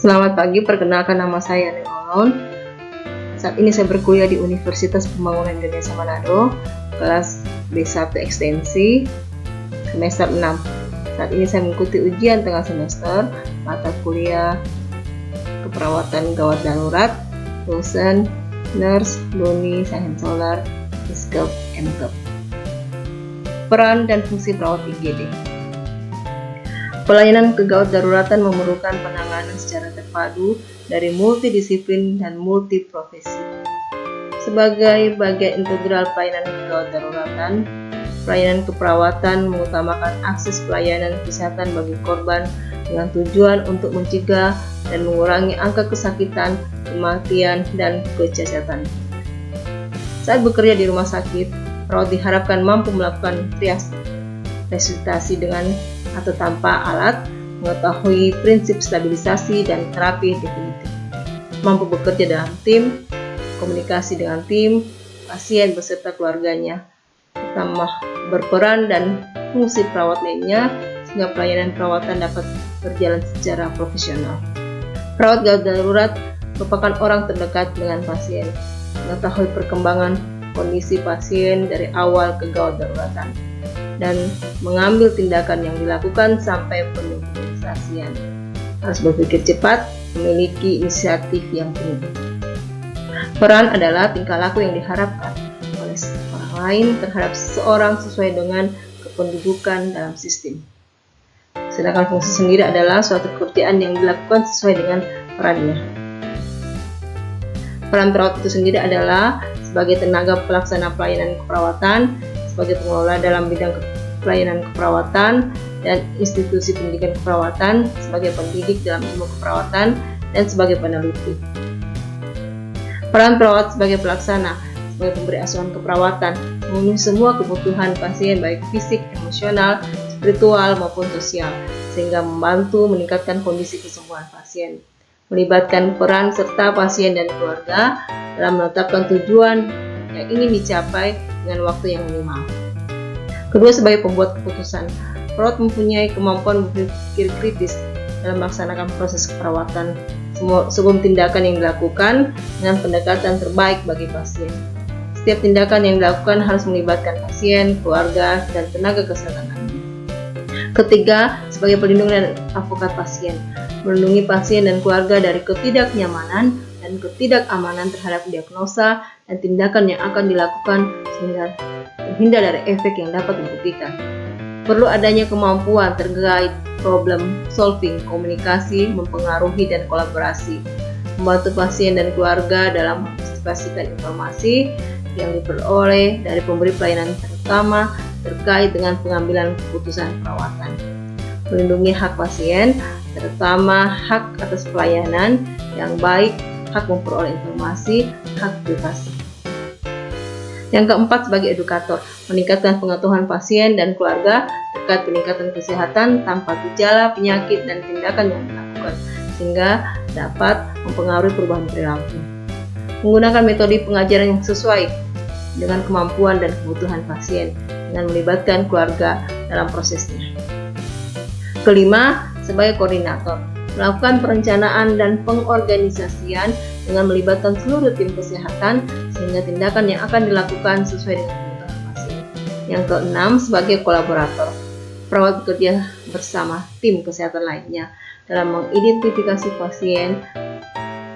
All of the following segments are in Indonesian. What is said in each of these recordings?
Selamat pagi, perkenalkan nama saya Neolon. Saat ini saya berkuliah di Universitas Pembangunan Indonesia Manado, kelas B1 Ekstensi, semester 6. Saat ini saya mengikuti ujian tengah semester, mata kuliah keperawatan gawat darurat, dosen, nurse, Luni, Sains Solar, Iskep, Mkep. Peran dan fungsi perawat IGD. Pelayanan kegawat daruratan memerlukan penanganan secara terpadu dari multidisiplin dan multiprofesi. Sebagai bagian integral pelayanan kegawat daruratan, pelayanan keperawatan mengutamakan akses pelayanan kesehatan bagi korban dengan tujuan untuk mencegah dan mengurangi angka kesakitan, kematian, dan kecacatan. Saat bekerja di rumah sakit, perawat diharapkan mampu melakukan triage resusitasi dengan atau tanpa alat, mengetahui prinsip stabilisasi dan terapi definitif, mampu bekerja dalam tim, komunikasi dengan tim, pasien beserta keluarganya, pertama berperan dan fungsi perawat lainnya sehingga pelayanan perawatan dapat berjalan secara profesional. Perawat gawat darurat merupakan orang terdekat dengan pasien, mengetahui perkembangan kondisi pasien dari awal kegawat daruratan, dan mengambil tindakan yang dilakukan sampai penyelesaian. Harus berpikir cepat, memiliki inisiatif yang tinggi. Peran adalah tingkah laku yang diharapkan oleh orang lain terhadap seseorang sesuai dengan kependudukan dalam sistem. Sedangkan fungsi sendiri adalah suatu pekerjaan yang dilakukan sesuai dengan perannya. Peran perawat itu sendiri adalah sebagai tenaga pelaksana pelayanan keperawatan, sebagai pengelola dalam bidang pelayanan keperawatan dan institusi pendidikan keperawatan, sebagai pendidik dalam ilmu keperawatan, dan sebagai peneliti. Peran perawat sebagai pelaksana, sebagai pemberi asuhan keperawatan, memenuhi semua kebutuhan pasien baik fisik, emosional, spiritual, maupun sosial, sehingga membantu meningkatkan kondisi kesembuhan pasien. Melibatkan peran serta pasien dan keluarga dalam menetapkan tujuan yang ingin dicapai dengan waktu yang minimal. Kedua, sebagai pembuat keputusan, perawat mempunyai kemampuan berpikir kritis dalam melaksanakan proses keperawatan sebelum tindakan yang dilakukan dengan pendekatan terbaik bagi pasien. Setiap tindakan yang dilakukan harus melibatkan pasien, keluarga, dan tenaga kesehatan lainnya. Ketiga, sebagai pelindung dan advokat pasien, melindungi pasien dan keluarga dari ketidaknyamanan dan ketidakamanan terhadap diagnosa dan tindakan yang akan dilakukan sehingga terhindar dari efek yang dapat merugikan. Perlu adanya kemampuan terkait problem solving, komunikasi, mempengaruhi dan kolaborasi, membantu pasien dan keluarga dalam mengantisipasikan informasi yang diperoleh dari pemberi pelayanan, terutama terkait dengan pengambilan keputusan perawatan. Melindungi hak pasien, terutama hak atas pelayanan yang baik, hak memperoleh informasi, hak privasi. Yang keempat, sebagai edukator, meningkatkan pengetahuan pasien dan keluarga terkait peningkatan kesehatan tanpa gejala, penyakit, dan tindakan yang dilakukan, sehingga dapat mempengaruhi perubahan perilaku. Menggunakan metode pengajaran yang sesuai dengan kemampuan dan kebutuhan pasien, dengan melibatkan keluarga dalam prosesnya. Kelima, sebagai koordinator, melakukan perencanaan dan pengorganisasian dengan melibatkan seluruh tim kesehatan sehingga tindakan yang akan dilakukan sesuai dengan kebutuhan pasien. Yang keenam, sebagai kolaborator, perawat bekerja bersama tim kesehatan lainnya dalam mengidentifikasi pasien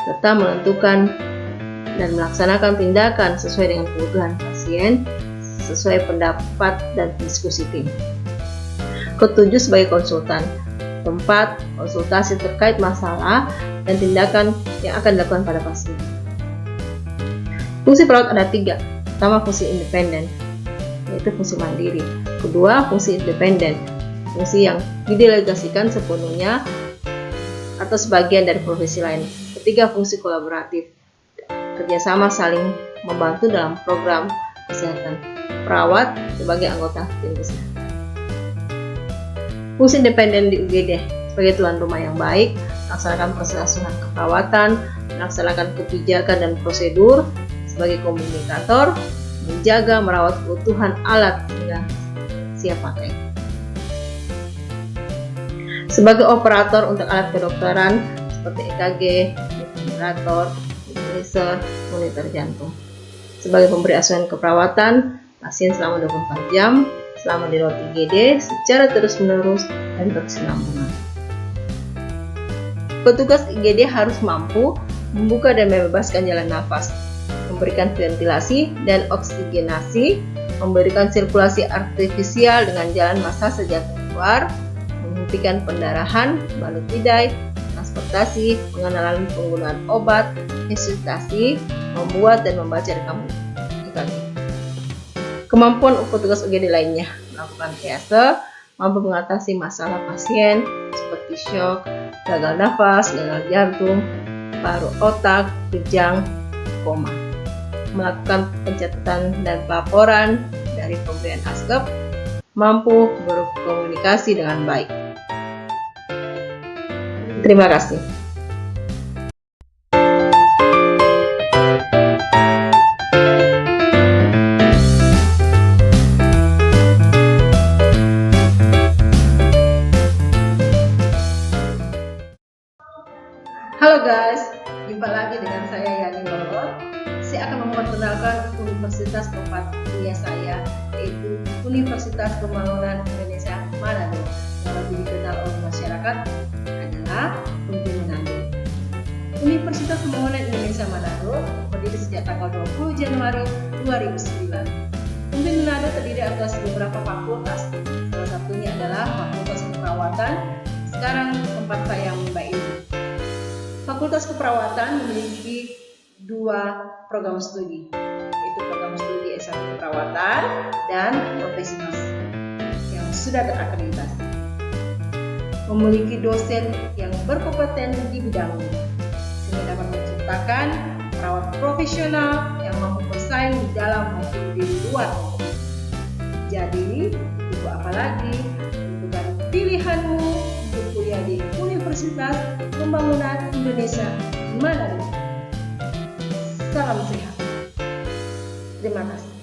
serta menentukan dan melaksanakan tindakan sesuai dengan kebutuhan pasien sesuai pendapat dan diskusi tim. Ketujuh, sebagai konsultan, tempat konsultasi terkait masalah dan tindakan yang akan dilakukan pada pasien. Fungsi perawat ada tiga. Pertama, fungsi independen, yaitu fungsi mandiri. Kedua, fungsi independen, fungsi yang didelegasikan sepenuhnya atau sebagian dari profesi lain. Ketiga, fungsi kolaboratif, kerjasama saling membantu dalam program kesehatan. Perawat sebagai anggota tim kesehatan. Fungsi independen di UGD sebagai tuan rumah yang baik, melaksanakan proses asuhan keperawatan, melaksanakan kebijakan dan prosedur, sebagai komunikator, menjaga merawat keutuhan alat hingga siap pakai. Sebagai operator untuk alat kedokteran seperti EKG, defibrilator, nebulizer, monitor jantung. Sebagai pemberi asuhan keperawatan, pasien selama 24 jam, selama di rawat IGD secara terus-menerus dan berkesinambungan. Petugas IGD harus mampu membuka dan membebaskan jalan nafas, memberikan ventilasi dan oksigenasi, memberikan sirkulasi artifisial dengan jalan massa sejak keluar, menghentikan pendarahan, balut bidai, transportasi, pengenalan penggunaan obat, resusitasi, membuat dan membaca rekam EKG. Kemampuan petugas UGD lainnya melakukan triase, mampu mengatasi masalah pasien seperti syok, gagal nafas, gagal jantung, paru otak, kejang, koma. Melakukan pencatatan dan pelaporan dari pemberian ASGAP, mampu berkomunikasi dengan baik. Terima kasih. Halo guys, jumpa lagi dengan saya Yani Lorot. Saya akan memperkenalkan universitas tempat kuliah saya, yaitu Universitas Pembangunan Indonesia Manado, yang lebih dikenal oleh masyarakat adalah UNPI Manado. Universitas Pembangunan Indonesia Manado berdiri sejak tanggal 20 Januari 2009. UNPI Manado terdiri atas beberapa fakultas, salah satunya adalah Fakultas Keperawatan, sekarang tempat saya menimba ilmu. Fakultas Keperawatan memiliki dua program studi, yaitu program studi S1 Keperawatan dan Profesi Mas yang sudah terakreditasi. Memiliki dosen yang berkompeten di bidangnya, sehingga dapat menciptakan perawat profesional yang mampu bersaing di dalam maupun di luar negeri. Jadi, tunggu apa lagi? Tentukan pilihanmu untuk kuliah di Universitas Pembangunan Indonesia Manado. Salam sehat. Terima kasih.